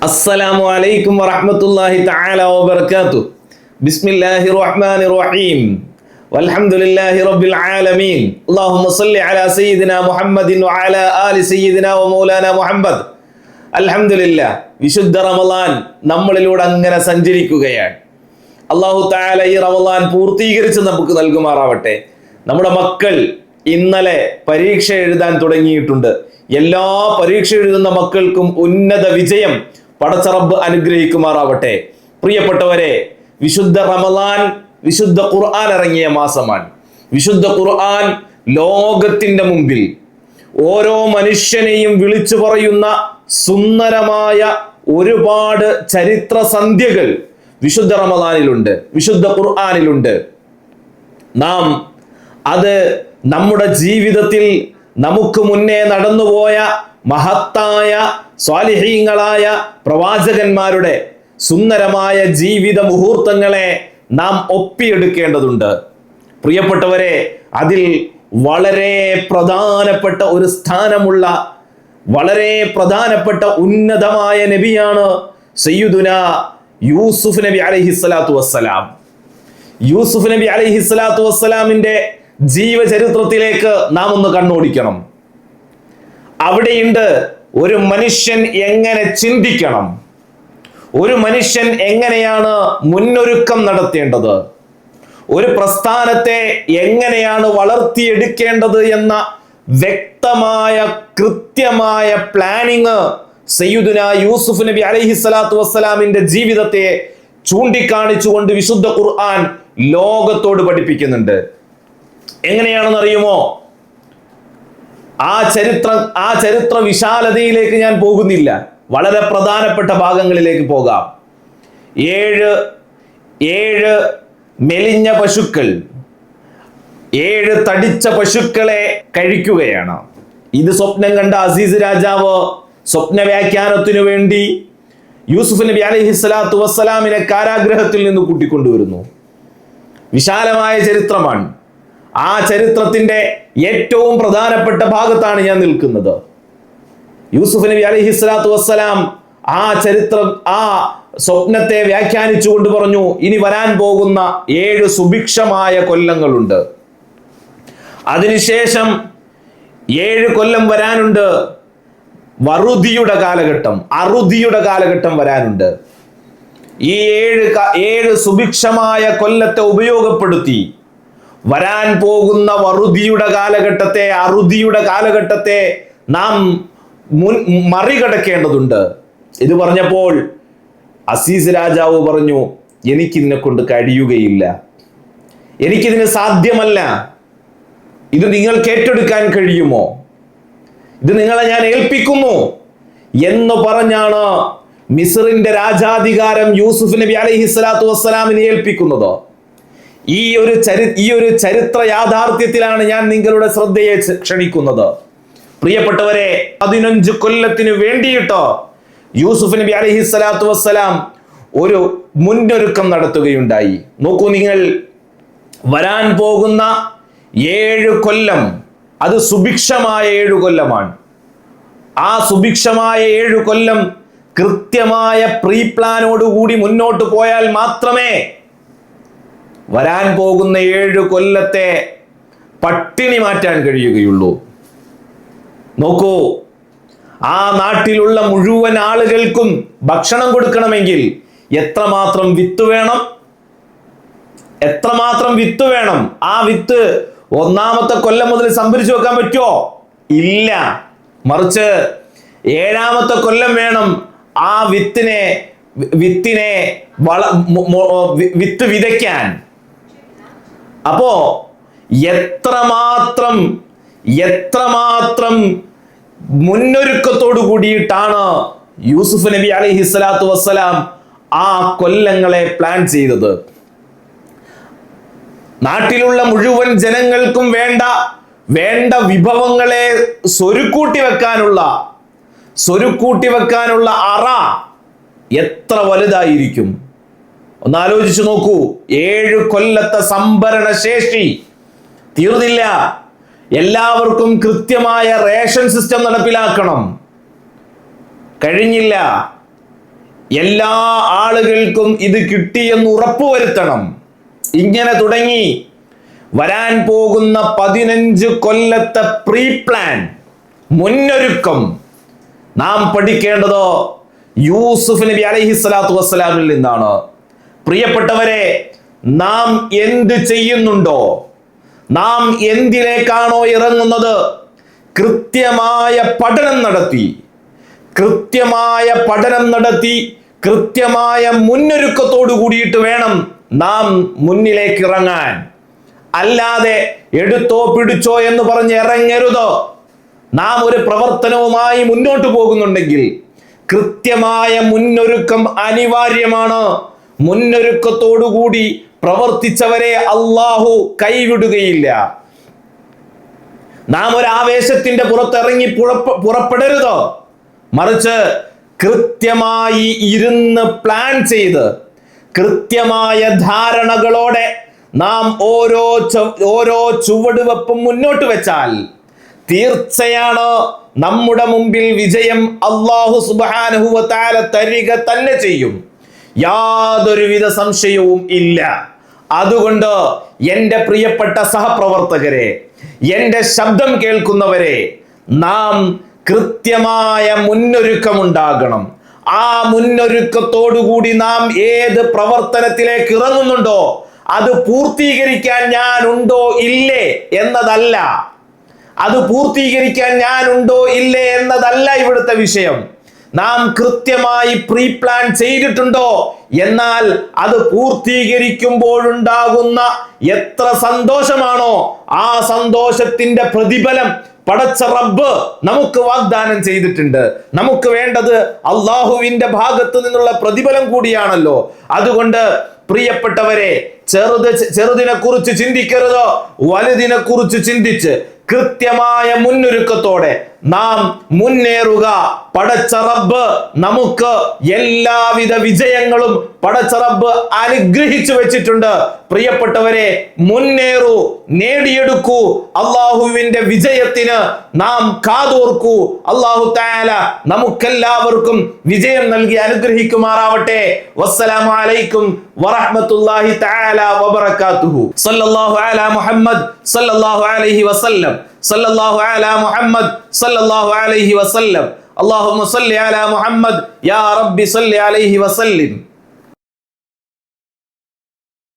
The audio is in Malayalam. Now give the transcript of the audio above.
അസ്സലാമു അലൈക്കും വറഹ്മത്തുള്ളാഹി തആല വബറകാതുഹു. ബിസ്മില്ലാഹിർ റഹ്മാനിർ റഹീം. വൽഹംദുലില്ലാഹി റബ്ബിൽ ആലമീൻ. അല്ലാഹുമ്മ സ്വല്ലി അലാ സയ്യിദിനാ മുഹമ്മദിൻ വഅലാ ആലി സയ്യിദിനാ വമൗലാനാ മുഹമ്മദ്. അൽഹംദുലില്ലാഹ്, വിശുദ്ധ റമളാൻ നമ്മളിലൂടെ അങ്ങനെ സഞ്ചരിക്കുകയാണ്. അല്ലാഹു തആല ഈ റമളാൻ പൂർത്തീകരിച്ച് നമുക്ക് നൽകുമാറാവട്ടെ. നമ്മുടെ മക്കൾ ഇന്നലെ പരീക്ഷ എഴുതാൻ തുടങ്ങിയിട്ടുണ്ട്. എല്ലാ പരീക്ഷ എഴുതുന്ന മക്കൾക്കും ഉന്നത വിജയം പടച്ച റബ്ബ് അനുഗ്രഹിക്കുമാറാവട്ടെ. പ്രിയപ്പെട്ടവരെ, വിശുദ്ധ റമളാൻ വിശുദ്ധ ഖുർആൻ ഇറങ്ങിയ മാസമാണ്. വിശുദ്ധ ഖുർആൻ ലോകത്തിന്റെ മുമ്പിൽ ഓരോ മനുഷ്യനെയും വിളിച്ചു പറയുന്ന സുന്ദരമായ ഒരുപാട് ചരിത്ര സന്ധ്യകൾ വിശുദ്ധ റമളാനിലുണ്ട്, വിശുദ്ധ ഖുർആനിലുണ്ട്. നാം അത് നമ്മുടെ ജീവിതത്തിൽ നമുക്ക് മുന്നേ നടന്നുപോയ മഹത്തായ സ്വാലിഹീങ്ങളായ പ്രവാചകന്മാരുടെ സുന്ദരമായ ജീവിത മുഹൂർത്തങ്ങളെ നാം ഒപ്പിയെടുക്കേണ്ടതുണ്ട്. പ്രിയപ്പെട്ടവരെ, അതിൽ വളരെ പ്രധാനപ്പെട്ട ഒരു സ്ഥാനമുള്ള വളരെ പ്രധാനപ്പെട്ട ഉന്നതമായ നബിയാണ് സയ്യിദുനാ യൂസുഫ് നബി അലൈഹിസ്സലാത്തു വസ്സലാം. യൂസുഫ് നബി അലൈഹിസ്സലാത്തു വസ്സലാമിന്റെ ജീവചരിത്രത്തിലേക്ക് നാം ഒന്ന് കണ്ണോടിക്കണം. അവിടെയുണ്ട് ഒരു മനുഷ്യൻ എങ്ങനെ ചിന്തിക്കണം, ഒരു മനുഷ്യൻ എങ്ങനെയാണ് മുന്നൊരുക്കം നടത്തേണ്ടത്, ഒരു പ്രസ്ഥാനത്തെ എങ്ങനെയാണ് വളർത്തിയെടുക്കേണ്ടത് എന്ന വ്യക്തമായ കൃത്യമായ പ്ലാനിങ് സയ്യിദുനാ യൂസുഫ് നബി അലൈഹിസ്സലാത്തു വസ്സലാമിന്റെ ജീവിതത്തെ ചൂണ്ടിക്കാണിച്ചുകൊണ്ട് വിശുദ്ധ ഖുർആൻ ലോകത്തോട് പഠിപ്പിക്കുന്നുണ്ട്. എങ്ങനെയാണെന്ന് അറിയുമോ? ആ ചരിത്ര വിശാലതയിലേക്ക് ഞാൻ പോകുന്നില്ല, വളരെ പ്രധാനപ്പെട്ട ഭാഗങ്ങളിലേക്ക് പോകാം. ഏഴ് മെലിഞ്ഞ പശുക്കൾ 7 തടിച്ച പശുക്കളെ കഴിക്കുകയാണ്. ഇത് സ്വപ്നം കണ്ട അസീസ് രാജാവ് സ്വപ്ന വ്യാഖ്യാനത്തിനു വേണ്ടി യൂസുഫ് നബി അലൈഹിസ്സലാത്തു വസ്സലാമിനെ കാരാഗ്രഹത്തിൽ നിന്ന് കൂട്ടിക്കൊണ്ടുവരുന്നു. വിശാലമായ ചരിത്രമാണ്. ആ ചരിത്രത്തിന്റെ ഏറ്റവും പ്രധാനപ്പെട്ട ഭാഗത്താണ് ഞാൻ നിൽക്കുന്നത്. യൂസുഫ് നബി അലൈഹിസ്സലാത്തു വസ്സലാം ആ സ്വപ്നത്തെ വ്യാഖ്യാനിച്ചുകൊണ്ട് പറഞ്ഞു, ഇനി വരാൻ പോകുന്ന 7 സുഭിക്ഷമായ കൊല്ലങ്ങളുണ്ട്. അതിനുശേഷം 7 കൊല്ലം വരാനുണ്ട്. വറുതിയുടെ കാലഘട്ടം, അറുതിയുടെ കാലഘട്ടം വരാനുണ്ട്. ഈ 7 സുഭിക്ഷമായ കൊല്ലത്തെ ഉപയോഗപ്പെടുത്തി വരാൻ പോകുന്ന വറുതിയുടെ കാലഘട്ടത്തെ, അറുതിയുടെ കാലഘട്ടത്തെ നാം മറികടക്കേണ്ടതുണ്ട്. ഇത് പറഞ്ഞപ്പോൾ അസീസ് രാജാവ് പറഞ്ഞു, എനിക്കിതിനെ കൊണ്ട് കഴിയുകയില്ല, എനിക്കിതിന് സാധ്യമല്ല. ഇത് നിങ്ങൾക്ക് ഏറ്റെടുക്കാൻ കഴിയുമോ? ഇത് നിങ്ങളെ ഞാൻ ഏൽപ്പിക്കുന്നു എന്ന് പറഞ്ഞാണ് മിസ്റിന്റെ രാജാധികാരം യൂസുഫ് നബി അലൈഹിസ്സലാത്തു വസ്സലാമിനെ ഏൽപ്പിക്കുന്നത്. ഈ ഒരു ചരിത്ര യാഥാർത്ഥ്യത്തിലാണ് ഞാൻ നിങ്ങളുടെ ശ്രദ്ധയെ ക്ഷണിക്കുന്നത്. പ്രിയപ്പെട്ടവരെ, 15 കൊല്ലത്തിന് വേണ്ടിയിട്ടോ യൂസുഫ് നബി അലൈഹിസ്സലാത്തു വസ്സലാം ഒരു മുന്നൊരുക്കം നടത്തുകയുണ്ടായി. നോക്കൂ നിങ്ങൾ, വരാൻ പോകുന്ന 7 കൊല്ലം അത് സുഭിക്ഷമായ 7 കൊല്ലമാണ്. ആ സുഭിക്ഷമായ 7 കൊല്ലം കൃത്യമായ പ്രീ പ്ലാനോടുകൂടി മുന്നോട്ട് പോയാൽ മാത്രമേ വരാൻ പോകുന്ന 7 കൊല്ലത്തെ പട്ടിണി മാറ്റാൻ കഴിയുകയുള്ളൂ. നോക്കൂ, ആ നാട്ടിലുള്ള മുഴുവൻ ആളുകൾക്കും ഭക്ഷണം കൊടുക്കണമെങ്കിൽ എത്രമാത്രം വിത്ത് വേണം, എത്രമാത്രം വിത്ത് വേണം. ആ വിത്ത് 1ാമത്തെ കൊല്ലം മുതൽ സംഭരിച്ചു വെക്കാൻ പറ്റുമോ? ഇല്ല. മറിച്ച് 7ാമത്തെ കൊല്ലം വേണം ആ വിത്ത് വിതയ്ക്കാൻ. അപ്പോ എത്രമാത്രം മുന്നൊരുക്കത്തോടു കൂടിയിട്ടാണ് യൂസുഫ് നബി അലൈഹിസ്സലാത്തു വസ്സലാം ആ കൊല്ലങ്ങളെ പ്ലാൻ ചെയ്തത്. നാട്ടിലുള്ള മുഴുവൻ ജനങ്ങൾക്കും വേണ്ട വിഭവങ്ങളെ സ്വരുക്കൂട്ടി വെക്കാനുള്ള അറ എത്ര വലുതായിരിക്കും ഒന്ന് ആലോചിച്ചു നോക്കൂ. 7 കൊല്ലത്തെ സംഭരണ ശേഷി തീർന്നില്ല. എല്ലാവർക്കും കൃത്യമായ റേഷൻ സിസ്റ്റം നടപ്പിലാക്കണം. കഴിഞ്ഞില്ല. എല്ലാ ആളുകൾക്കും ഇത് കിട്ടിയെന്ന് ഉറപ്പുവരുത്തണം. ഇങ്ങനെ തുടങ്ങി വരാൻ പോകുന്ന 15 കൊല്ലത്തെ പ്രീ പ്ലാൻ, മുന്നൊരുക്കം നാം പഠിക്കേണ്ടത് യൂസുഫ് നബി അലൈഹിസ്സലാത്തു വസ്സലാമിൽ നിന്നാണ്. പ്രിയപ്പെട്ടവരെ, നാം എന്ത് ചെയ്യുന്നുണ്ടോ, നാം എന്തിലേക്കാണോ ഇറങ്ങുന്നത്, കൃത്യമായ പഠനം നടത്തി കൃത്യമായ മുന്നൊരുക്കത്തോടു കൂടിയിട്ട് വേണം നാം മുന്നിലേക്ക് ഇറങ്ങാൻ. അല്ലാതെ എടുത്തോ പിടിച്ചോ എന്ന് പറഞ്ഞ് ഇറങ്ങരുത്. നാം ഒരു പ്രവർത്തനവുമായി മുന്നോട്ട് പോകുന്നുണ്ടെങ്കിൽ കൃത്യമായ മുന്നൊരുക്കം അനിവാര്യമാണ്. മുന്നൊരുക്കത്തോടുകൂടി പ്രവർത്തിച്ചവരെ അള്ളാഹു കൈവിടുകയില്ല. നാം ഒരു ആവേശത്തിന്റെ പുറത്തിറങ്ങി പുറപ്പെടരുത്. മറിച്ച് കൃത്യമായി ഇരുന്ന് പ്ലാൻ ചെയ്ത് കൃത്യമായ ധാരണകളോടെ നാം ഓരോ ചുവടുവെപ്പും മുന്നോട്ട് വെച്ചാൽ തീർച്ചയാണ് നമ്മുടെ മുമ്പിൽ വിജയം അല്ലാഹു സുബ്ഹാനഹു വ തആല തരിക തന്നെ ചെയ്യും. യാതൊരുവിധ സംശയവും ഇല്ല. അതുകൊണ്ട് എൻ്റെ പ്രിയപ്പെട്ട സഹപ്രവർത്തകരെ, എൻ്റെ ശബ്ദം കേൾക്കുന്നവരെ, നാം കൃത്യമായ മുന്നൊരുക്കമുണ്ടാകണം. ആ മുന്നൊരുക്കത്തോടുകൂടി നാം ഏത് പ്രവർത്തനത്തിലേക്ക് ഇറങ്ങുന്നുണ്ടോ അത് പൂർത്തീകരിക്കാൻ ഞാനുണ്ടോ ഇല്ലേ എന്നതല്ല. ഇവിടുത്തെ വിഷയം. നാം കൃത്യമായി പ്രീ പ്ലാൻ ചെയ്തിട്ടുണ്ടോ, എന്നാൽ അത് പൂർത്തീകരിക്കുമ്പോഴുണ്ടാകുന്ന എത്ര സന്തോഷമാണോ ആ സന്തോഷത്തിന്റെ പ്രതിഫലം പടച്ച റബ്ബ് നമുക്ക് വാഗ്ദാനം ചെയ്തിട്ടുണ്ട്. നമുക്ക് വേണ്ടത് അള്ളാഹുവിന്റെ ഭാഗത്ത് നിന്നുള്ള പ്രതിഫലം കൂടിയാണല്ലോ. അതുകൊണ്ട് പ്രിയപ്പെട്ടവരെ, ചെറുതിനെ കുറിച്ച് ചിന്തിക്കരുത്, വലുതിനെ കുറിച്ച് ചിന്തിച്ച് കൃത്യമായ മുന്നൊരുക്കത്തോടെ നാം മുന്നേറുക. പടച്ച റബ്ബ് നമുക്ക് എല്ലാവിധ വിജയങ്ങളും പടച്ച റബ്ബ് അനുഗ്രഹിച്ചു വെച്ചിട്ടുണ്ട്. പ്രിയപ്പെട്ടവരെ, മുന്നേറൂ, നേടിയെടുക്കൂ. അള്ളാഹുവിന്റെ വിജയത്തിന് നാം കാതോർക്കൂ. അല്ലാഹു തആല നമുക്കെല്ലാവർക്കും വിജയം നൽകി അനുഗ്രഹിക്കുമാറാവട്ടെ. വസ്സലാമു അലൈക്കും വറഹ്മത്തുള്ളാഹി തആല വബറകാതുഹു. സല്ലല്ലാഹു അലാ മുഹമ്മദ് സല്ലല്ലാഹു അലൈഹി വസല്ലം. സല്ലല്ലാഹു അലാ മുഹമ്മദ് സല്ലല്ലാഹു അലൈഹി വസല്ലം. അല്ലാഹുമ്മ സല്ലി അലാ മുഹമ്മദ് യാ റബ്ബി സല്ലി അലൈഹി വസല്ലം.